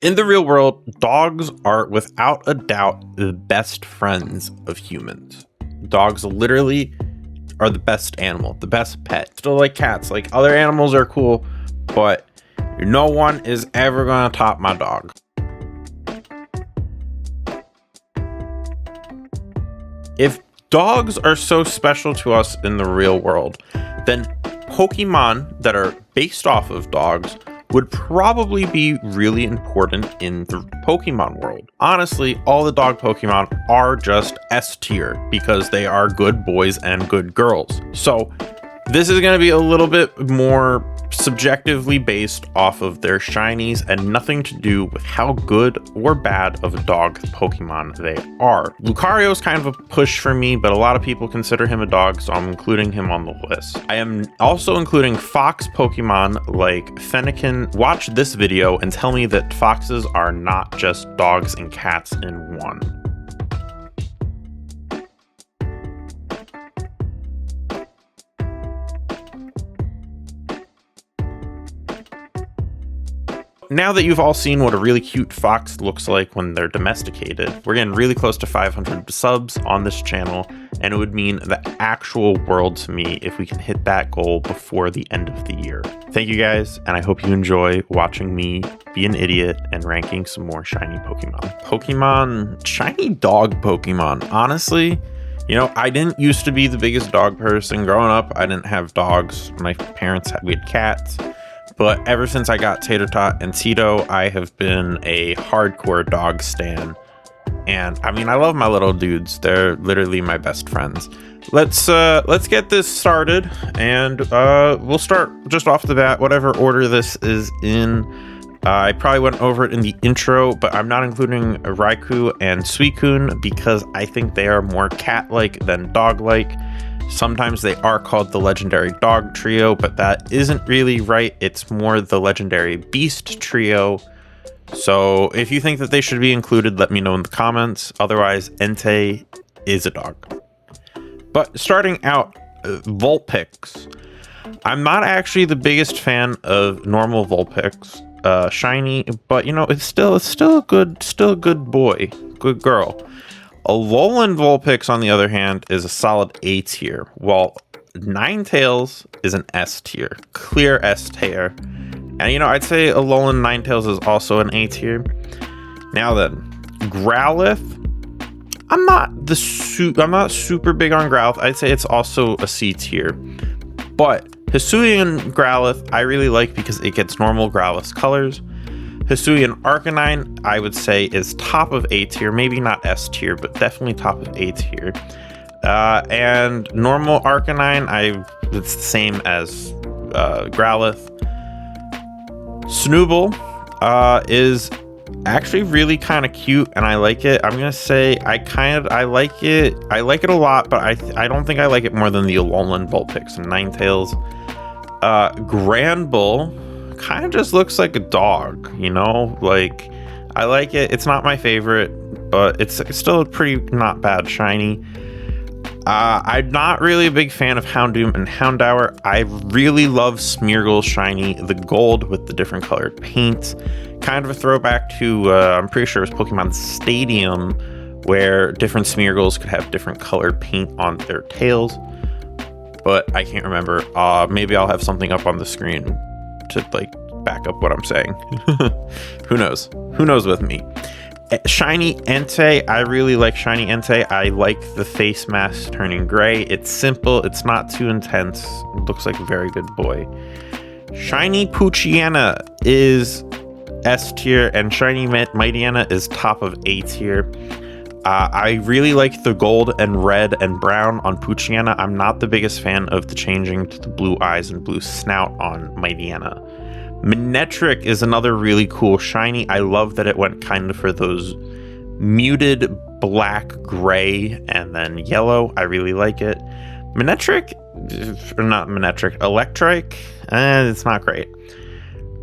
In the real world, dogs are without a doubt the best friends of humans. Dogs literally are the best animal, the best pet. Still like cats, like other animals are cool, but no one is ever gonna top my dog. If dogs are so special to us in the real world, then Pokemon that are based off of dogs would probably be really important in the Pokemon world. Honestly, all the dog Pokemon are just S tier because they are good boys and good girls. So this is going to be a little bit more subjectively based off of their shinies and nothing to do with how good or bad of a dog Pokemon they are. Lucario is kind of a push for me, but a lot of people consider him a dog, so I'm including him on the list. I am also including fox Pokemon like Fennekin. Watch this video and tell me that foxes are not just dogs and cats in one. Now that you've all seen what a really cute fox looks like when they're domesticated, we're getting really close to 500 subs on this channel, and it would mean the actual world to me if we can hit that goal before the end of the year. Thank you guys, and I hope you enjoy watching me be an idiot and ranking some more shiny Pokemon. Shiny dog Pokemon. Honestly, you know, I didn't used to be the biggest dog person. Growing up, I didn't have dogs. My parents we had cats. But ever since I got Tater Tot and Tito, I have been a hardcore dog stan. And I mean, I love my little dudes. They're literally my best friends. Let's get this started, and we'll start just off the bat, whatever order this is in. I probably went over it in the intro, but I'm not including Raikou and Suicune because I think they are more cat-like than dog-like. Sometimes they are called the legendary dog trio, but that isn't really right. It's more the legendary beast trio. So if you think that they should be included, let me know in the comments. Otherwise, Entei is a dog. But starting out, Vulpix. I'm not actually the biggest fan of normal Vulpix, shiny, but you know, it's still a good boy, good girl. Alolan Vulpix, on the other hand, is a solid A tier, while Ninetales is an S tier, clear S tier. And you know, I'd say Alolan Ninetales is also an A tier. Now then, Growlithe. I'm not super big on Growlithe. I'd say it's also a C tier. But Hisuian Growlithe I really like because it gets normal Growlithe colors. Hisuian Arcanine, I would say, is top of A tier, maybe not S tier, but definitely top of A tier. And normal Arcanine, it's the same as Growlithe. Snooble is actually really kind of cute, and I like it. I'm gonna say I like it. I like it a lot, but I don't think I like it more than the Alolan Vulpix and Ninetales. Granbull kind of just looks like a dog, you know, like I like it. It's not my favorite, but it's still a pretty not bad shiny. I'm not really a big fan of Houndoom and Houndour. I really love Smeargle shiny, the gold with the different colored paint. Kind of a throwback to I'm pretty sure it was Pokemon Stadium, where different Smeargles could have different colored paint on their tails, but I can't remember. Maybe I'll have something up on the screen to like back up what I'm saying. Who knows with me. Shiny Entei, I really like Shiny Entei. I like the face mask turning gray. It's simple, it's not too intense. It looks like a very good boy. Shiny Poochyena is S tier, and Shiny Mightyena is top of A tier. I really like the gold and red and brown on Poochyena. I'm not the biggest fan of the changing to the blue eyes and blue snout on Mightyena. Manectric is another really cool shiny. I love that it went kind of for those muted black, gray, and then yellow. I really like it. Electric, it's not great.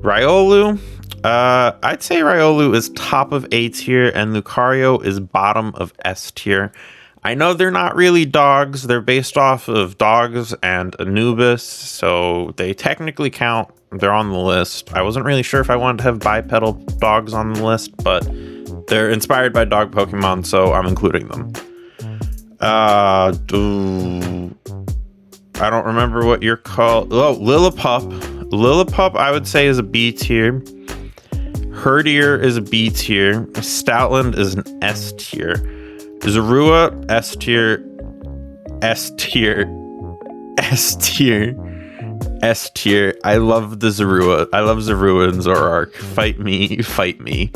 Riolu, I'd say Riolu is top of A tier and Lucario is bottom of S tier. I know they're not really dogs. They're based off of dogs and Anubis, so they technically count. they're on the list. I wasn't really sure if I wanted to have bipedal dogs on the list, but they're inspired by dog Pokemon, so I'm including them. I don't remember what you're called. Oh, Lillipup. Lillipup, I would say, is a B tier. Herdier is a B tier. Stoutland is an S tier. Zorua, S tier. S tier. S tier. S tier. I love the Zorua. I love Zorua and Zoroark. Fight me. Fight me.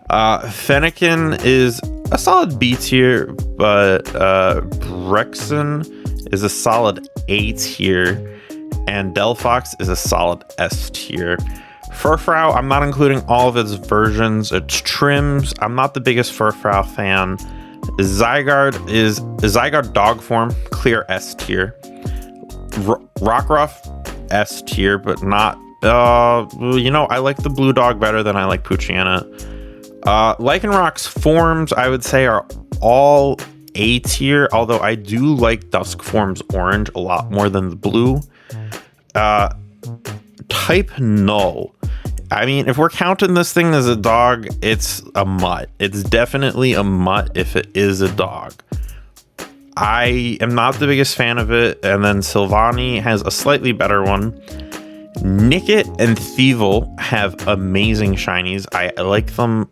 Fennekin is a solid B tier, but Brexen is a solid A tier, and Delphox is a solid S tier. Furfrou, I'm not including all of its versions. Its trims, I'm not the biggest Furfrou fan. Zygarde dog form, clear S tier. Rockruff, S tier, but not, I like the blue dog better than I like Poochyena. Lycanroc's forms, I would say, are all A tier, although I do like Dusk Form's orange a lot more than the blue. Type Null. I mean, if we're counting this thing as a dog, it's a mutt. It's definitely a mutt if it is a dog. I am not the biggest fan of it, and then Silvani has a slightly better one. Nickit and Thievul have amazing shinies. I like them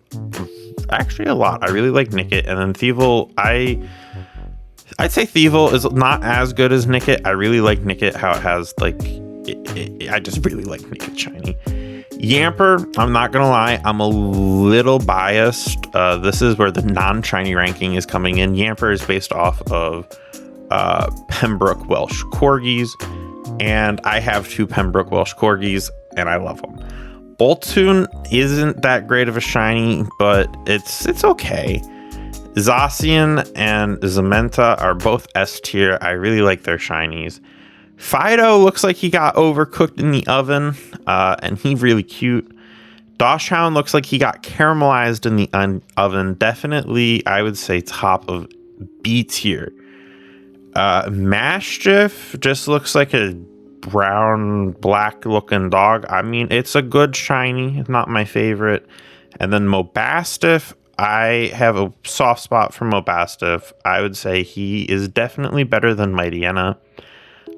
actually a lot. I really like Nickit, and then Thievul, I'd say Thievul is not as good as Nickit. I really like Nickit, how it has, like, I just really like Nickit shiny. Yamper, I'm not gonna lie, I'm a little biased. This is where the non-shiny ranking is coming in. Yamper is based off of Pembroke Welsh Corgis, and I have 2 Pembroke Welsh Corgis, and I love them. Boltune isn't that great of a shiny, but it's okay. Zacian and Zamenta are both S tier. I really like their shinies. Fido looks like he got overcooked in the oven, and he's really cute. Dachshund looks like he got caramelized in the oven. Definitely, I would say top of B tier. Mastiff just looks like a brown, black looking dog. I mean, it's a good shiny, not my favorite. And then Mobastiff, I have a soft spot for Mobastiff. I would say he is definitely better than Mightyena.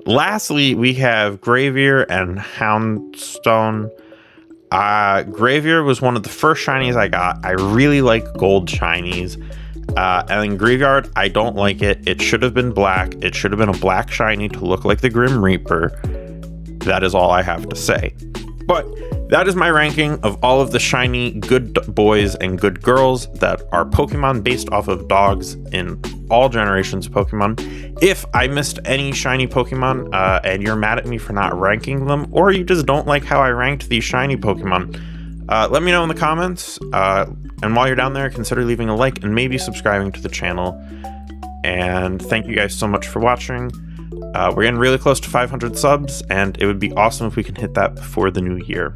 Lastly, we have Gravier and Houndstone. Gravier was one of the first shinies I got. I really like gold shinies. And then Graveyard, I don't like it. It should have been black. It should have been a black shiny to look like the Grim Reaper. That is all I have to say. But that is my ranking of all of the shiny good boys and good girls that are Pokemon based off of dogs in all generations of Pokemon. If I missed any shiny Pokemon and you're mad at me for not ranking them, or you just don't like how I ranked these shiny Pokemon, let me know in the comments. And while you're down there, consider leaving a like and maybe subscribing to the channel. And thank you guys so much for watching. We're getting really close to 500 subs, and it would be awesome if we can hit that before the new year.